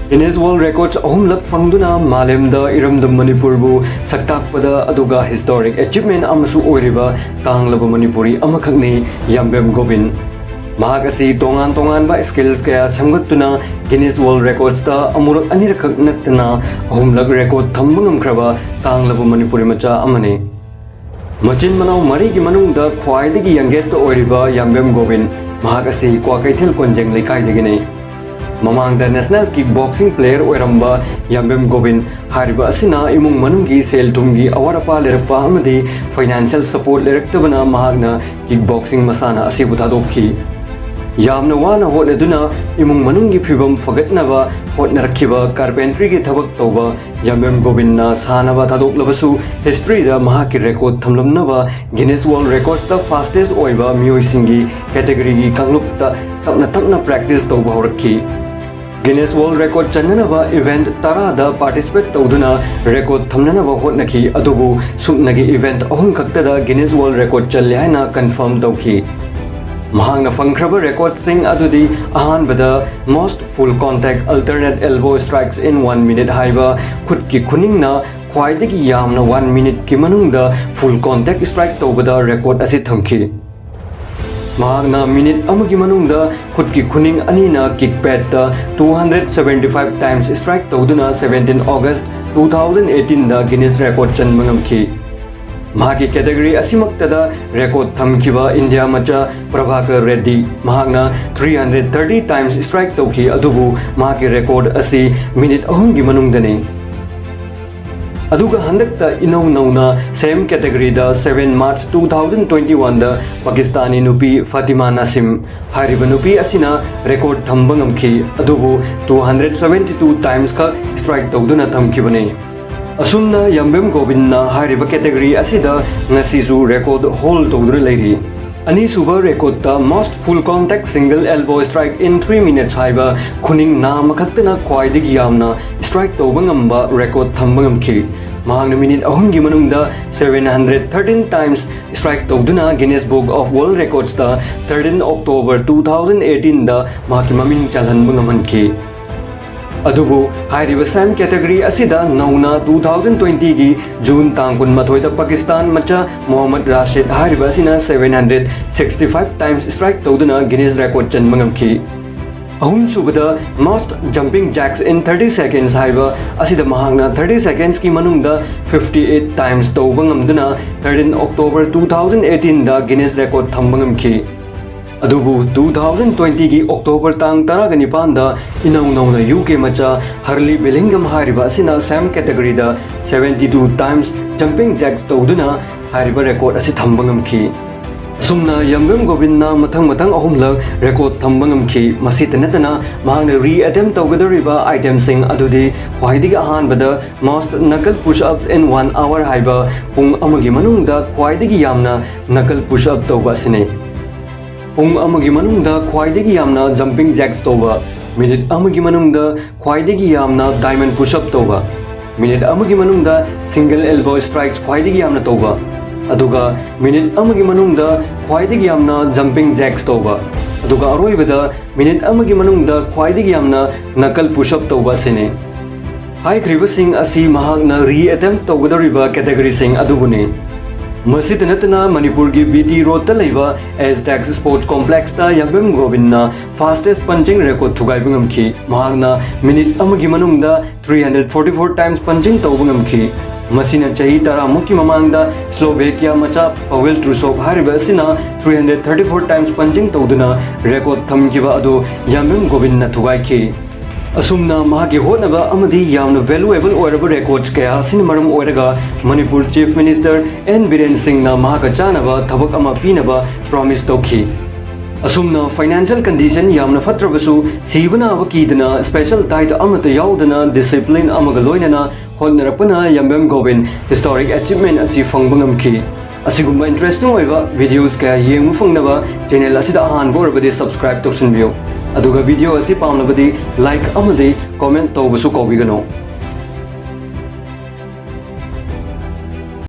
Guinness World Records ahumlak fangduna malemda iramdam Manipurbu saktakpada aduga historic achievement amasu oiriba kanglaba Manipuri amakhakni Yambem Govind. Mahak asi tongan ba skills kaya samgattuna Guinness World Records ta amurak anirakak nattana ahumlak record thamba ngamkhraba kanglaba Manipuri macha amane. Machin manau mari ki manungda khwaidagi youngest oiriba Yambem Govind mahak asi Kwakaithel Konjeng leikaidagine. Mamangda national kickboxing player oiramba Yambem Govind hariba asina imung manunggi sel thumgi awarapa lerpa amadi financial support leraktabana mahagna kickboxing masana asibu thadokhi. Yamna wana hotnaduna imung manunggi phibam fagatnaba hotnarakhiba carpentry gi thabak tawba Yambem Govind na sanaba thadoklabasu history da mahaki record thamlamnaba Guinness World Records the fastest oiba mioisingi category gi kanglupta tapna practice tawba horakhi. Guinness World Record chananaba event tarada participate tawduna record thamnanaba hotnaki adubu suknagi event ahum khaktada Guinness World Record challe haina confirm tawki. Mahangna fangkraba record thing adudi ahanbada most full contact alternate elbow strikes in 1 minute haiba khutki khuningna khwaidagi yamna 1 minute ki manungda full contact strike tawbada record asi thamki. Mahagna minute amagi manungda khutki khuning anina kickpad ta 275 times strike tawduna 17 August 2018 da Guinness record chanba ngamki. Mahagi category asimaktada record thamkiba India macha Prabhakar Reddy mahagna 330 times strike tawki adubu mahagi record asi minute ahumgi manungdane. Aduga handakta inau nauna same category da 7 March 2021 da Pakistani nupi Fatima Nasim hariba nupi asina record thamba ngamki adubu 272 times ka strike tawduna thamkibane. Asumna Yambem Govind na hariba category asida ngasisu record hold tawdura leiri. Ani suba record ta most full contact single elbow strike in 3 minutes haiba khuning na makhaktana khwaidagi yamna strike tawba ngamba record thamba ngamki. Mahagna minute ahumgi manungda 713 times strike tawduna Guinness Book of World Records ta 13 October 2018 da mahaki maming chalhanba ngamanki. Adubu hariba same category asida nauna 2020 gi June tang 12 da Pakistan macha Mohammad Rashid hariba asina 765 times strike tawduna Guinness record chanba ngamki. Ahum subada most jumping jacks in 30 seconds haiba asida mahagna 30 seconds ki manungda 58 times tawba ngamduna 13 October 2018 da Guinness record thamba ngamki. Adubu 2020 ki October tang taraga nipan da inau nauna UK macha Harley Bellingham hariba asina same category da 72 times jumping jacks tawduna hariba record asi thamba ngamki. Sumna Yambem Govind na mathang ahumlak record thamba ngamki masita natana mahangna re-attempt tawgadariba item sing adudi khwaidigi ahanbada most knuckle push-ups in 1 hour haiba pung amagi manungda khwaidigi yamna knuckle push-up tawba asine. Pung amagi manungda khwaidagi yamna jumping jacks tawba minute amagi manungda khwaidagi yamna diamond push-up tawba minute amagi manungda single elbow strikes khwaidagi yamna tawba aduga minute amagi manungda khwaidagi yamna jumping jacks tawba aduga aroibada minute amagi manungda khwaidagi yamna knuckle push-up tawba sine. Haikhriba sing asi mahagna re-attempt tawgadariba category sing adubune. Masid natana Manipur ki BT Road ta leiba Aztecs Sports Complex ta Yambem Govind na fastest punching record thugaiba ngamki. Mahagna minute amagi manungda 344 times punching tawba ngamki. Masina chahi tara muki mamangda Slovakia macha Pavel Trusov hariba asina 334 times punching tawduna record thamkiba adu Yambem Govind na thugaiki. Asumna mahagi hotnaba amadi yamna valuable oiraba records kaya sinmaram oiraga Manipur Chief Minister N Biren Singh na mahaga chanaba thabak ama pinaba promise tawki. Asumna financial condition yamna fatrabasu sibana wakidana special diet amata yaudana discipline amaga loinana hotnarapana Yambem Govind historic achievement asi fangba ngamki. Asigumba interesting oiba videos kaya yengmu fangnaba channel asida ahanba orabadi subscribe tawsinbiyo. Aduga video asi pamnabadi like amadi comment tawbasu kawbigano.